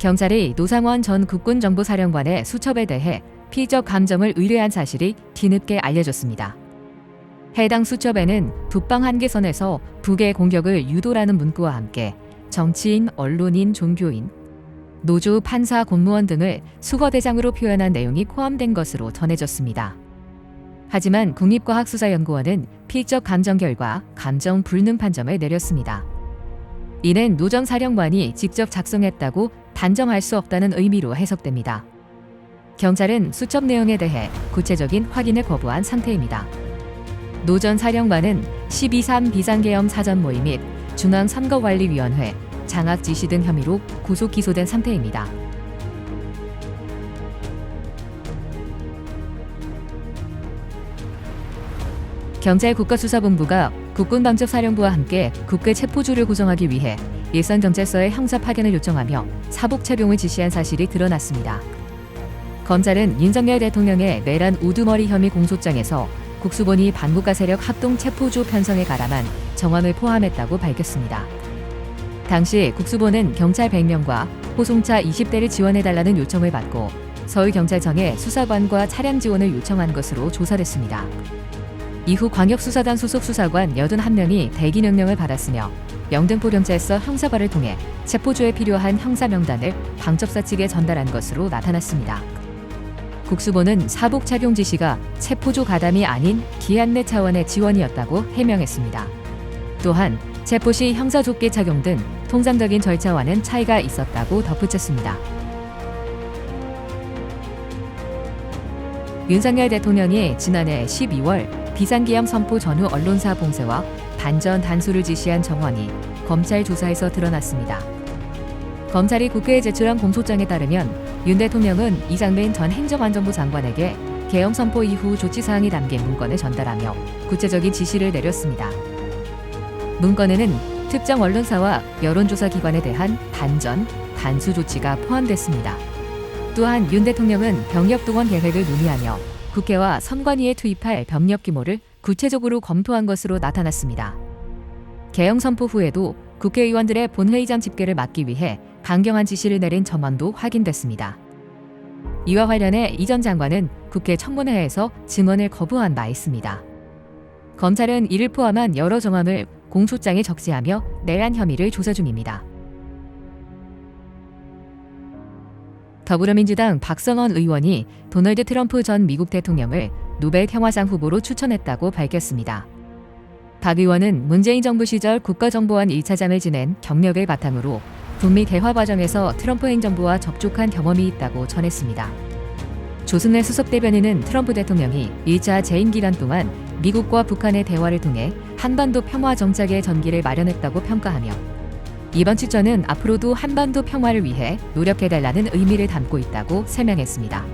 경찰이 노상원 전 국군정보사령관의 수첩에 대해 피의적 감정을 의뢰한 사실이 뒤늦게 알려졌습니다. 해당 수첩에는 북방 한계선에서 북의 공격을 유도라는 문구와 함께 정치인, 언론인, 종교인, 노조, 판사, 공무원 등을 수거 대상으로 표현한 내용이 포함된 것으로 전해졌습니다. 하지만 국립과학수사연구원은 피의적 감정 결과 감정 불능 판정을 내렸습니다. 이는 노 전 사령관이 직접 작성했다고 단정할 수 없다는 의미로 해석됩니다. 경찰은 수첩 내용에 대해 구체적인 확인을 거부한 상태입니다. 노 전 사령관은 12.3 비상계엄 사전 모의 및 중앙선거관리위원회, 장악 지시 등 혐의로 구속 기소된 상태입니다. 경찰국가수사본부가 국군방첩사령부와 함께 국회 체포조를 구성하기 위해 일선경찰서에 형사 파견을 요청하며 사복 착용을 지시한 사실이 드러났습니다. 검찰은 윤석열 대통령의 내란 우두머리 혐의 공소장에서 국수본이 반국가 세력 합동 체포조 편성에 가담한 정황을 포함했다고 밝혔습니다. 당시 국수본은 경찰 100명과 호송차 20대를 지원해달라는 요청을 받고 서울경찰청에 수사관과 차량 지원을 요청한 것으로 조사됐습니다. 이후 광역수사단 소속 수사관 81명이 대기 명령을 받았으며 영등포경찰서 형사과를 통해 체포조에 필요한 형사 명단을 방첩사 측에 전달한 것으로 나타났습니다. 국수본은 사복 착용 지시가 체포조 가담이 아닌 기한 내 차원의 지원이었다고 해명했습니다. 또한 체포 시 형사조끼 착용 등 통상적인 절차와는 차이가 있었다고 덧붙였습니다. 윤석열 대통령이 지난해 12월 비상계엄 선포 전후 언론사 봉쇄와 반전 단수를 지시한 정황이 검찰 조사에서 드러났습니다. 검찰이 국회에 제출한 공소장에 따르면 윤 대통령은 이상민 전 행정안전부 장관에게 계엄 선포 이후 조치사항이 담긴 문건을 전달하며 구체적인 지시를 내렸습니다. 문건에는 특정 언론사와 여론조사기관에 대한 반전, 단수 조치가 포함됐습니다. 또한 윤 대통령은 병력 동원 계획을 논의하며 국회와 선관위에 투입할 병력 규모를 구체적으로 검토한 것으로 나타났습니다. 계엄 선포 후에도 국회의원들의 본회의장 집계를 막기 위해 강경한 지시를 내린 점원도 확인됐습니다. 이와 관련해 이 전 장관은 국회 청문회에서 증언을 거부한 바 있습니다. 검찰은 이를 포함한 여러 정황을 공소장에 적시하며 내란 혐의를 조사 중입니다. 더불어민주당 박성원 의원이 도널드 트럼프 전 미국 대통령을 노벨 평화상 후보로 추천했다고 밝혔습니다. 박 의원은 문재인 정부 시절 국가정보원 1차장을 지낸 경력을 바탕으로 북미 대화 과정에서 트럼프 행정부와 접촉한 경험이 있다고 전했습니다. 조승래 수석대변인은 트럼프 대통령이 1차 재임 기간 동안 미국과 북한의 대화를 통해 한반도 평화 정착의 전기를 마련했다고 평가하며 이번 추천은 앞으로도 한반도 평화를 위해 노력해달라는 의미를 담고 있다고 설명했습니다.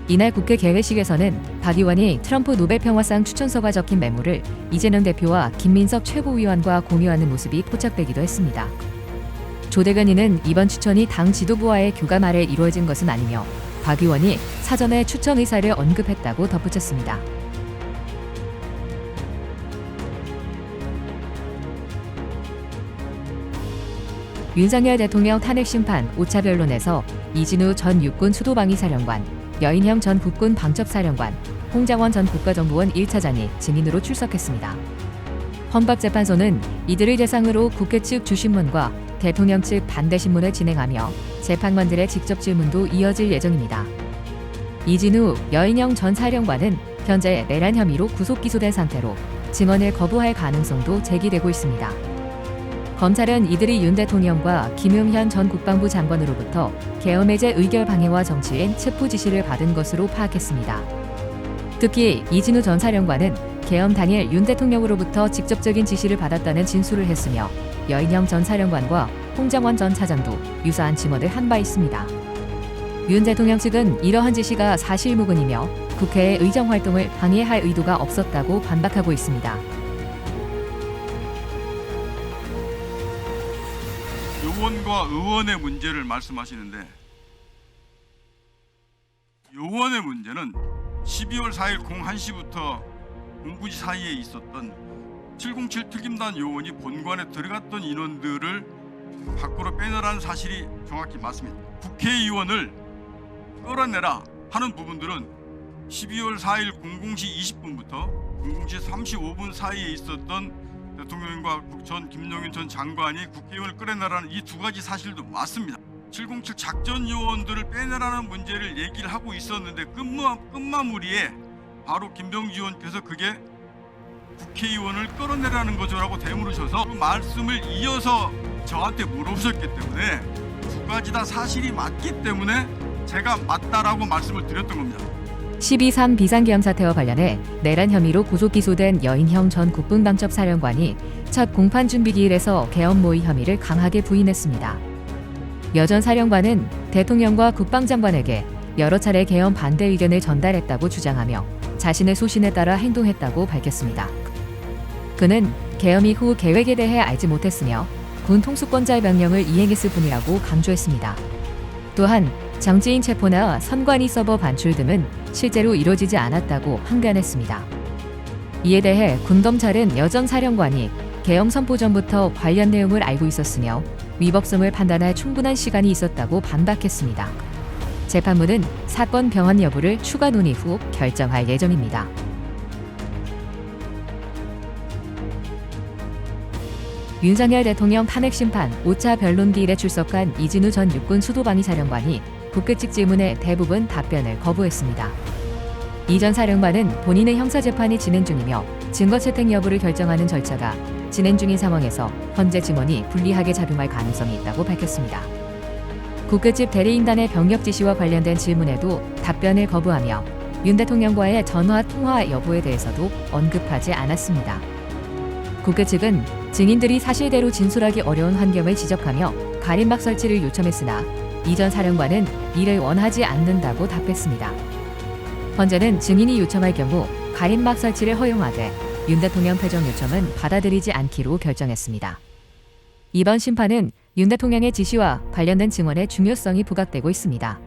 이날 국회 개회식에서는 박 의원이 트럼프 노벨평화상 추천서가 적힌 메모를 이재명 대표와 김민석 최고위원과 공유하는 모습이 포착되기도 했습니다. 조 대변인은 이번 추천이 당 지도부와의 교감 아래 이루어진 것은 아니며 박 의원이 사전에 추천 의사를 언급했다고 덧붙였습니다. 윤석열 대통령 탄핵 심판 5차 변론에서 이진우 전 육군 수도방위사령관, 여인형 전 국군 방첩사령관, 홍장원 전 국가정보원 1차장이 증인으로 출석했습니다. 헌법재판소는 이들을 대상으로 국회 측 주신문과 대통령 측 반대 신문을 진행하며 재판관들의 직접 질문도 이어질 예정입니다. 이진우, 여인형 전 사령관은 현재 내란 혐의로 구속 기소된 상태로 증언을 거부할 가능성도 제기되고 있습니다. 검찰은 이들이 윤 대통령과 김용현 전 국방부 장관으로부터 계엄 해제 의결 방해와 정치인 체포 지시를 받은 것으로 파악했습니다. 특히 이진우 전 사령관은 계엄 당일 윤 대통령으로부터 직접적인 지시를 받았다는 진술을 했으며 여인형 전 사령관과 홍장원 전 차장도 유사한 증언을 한 바 있습니다. 윤 대통령 측은 이러한 지시가 사실무근이며 국회의 의정활동을 방해할 의도가 없었다고 반박하고 있습니다. 요원과 의원의 문제를 말씀하시는데 요원의 문제는 12월 4일 01시부터 09시 사이에 있었던 707 특임단 요원이 본관에 들어갔던 인원들을 밖으로 빼내라는 사실이 정확히 맞습니다. 국회의원을 끌어내라 하는 부분들은 12월 4일 00시 20분부터 00시 35분 사이에 있었던 대통령과 전 김용현 전 장관이 국회의원을 끌어내라는 이 두 가지 사실도 맞습니다. 707 작전 요원들을 빼내라는 문제를 얘기를 하고 있었는데 끝마무리에 바로 김병지 의원께서 그게 국회의원을 끌어내라는 거죠라고 대물으셔서 그 말씀을 이어서 저한테 물어보셨기 때문에 두 가지 다 사실이 맞기 때문에 제가 맞다라고 말씀을 드렸던 겁니다. 12.3 비상계엄 사태와 관련해 내란 혐의로 구속 기소된 여인형 전 국군방첩사령관이 첫 공판 준비 기일에서 계엄 모의 혐의를 강하게 부인했습니다. 여 전 사령관은 대통령과 국방장관에게 여러 차례 계엄 반대 의견을 전달했다고 주장하며 자신의 소신에 따라 행동했다고 밝혔습니다. 그는 계엄 이후 계획에 대해 알지 못했으며 군 통수권자의 명령을 이행했을 뿐이라고 강조했습니다. 또한 정치인 체포나 선관위 서버 반출 등은 실제로 이루어지지 않았다고 항변했습니다. 이에 대해 군검찰은 여 전 사령관이 계엄 선포 전부터 관련 내용을 알고 있었으며 위법성을 판단할 충분한 시간이 있었다고 반박했습니다. 재판부는 사건 병환 여부를 추가 논의 후 결정할 예정입니다. 윤석열 대통령 탄핵 심판 5차 변론 기일에 출석한 이진우 전 육군 수도방위 사령관이 국회 측 질문에 대부분 답변을 거부했습니다. 이 전 사령관은 본인의 형사재판이 진행 중이며 증거 채택 여부를 결정하는 절차가 진행 중인 상황에서 헌재 증언이 불리하게 작용할 가능성이 있다고 밝혔습니다. 국회집 대리인단의 병력 지시와 관련된 질문에도 답변을 거부하며 윤 대통령과의 전화 통화 여부에 대해서도 언급하지 않았습니다. 국회 측은 증인들이 사실대로 진술하기 어려운 환경을 지적하며 가림막 설치를 요청했으나 이 전 사령관은 이를 원하지 않는다고 답했습니다. 헌재는 증인이 요청할 경우 가림막 설치를 허용하되 윤 대통령 퇴정 요청은 받아들이지 않기로 결정했습니다. 이번 심판은 윤 대통령의 지시와 관련된 증언의 중요성이 부각되고 있습니다.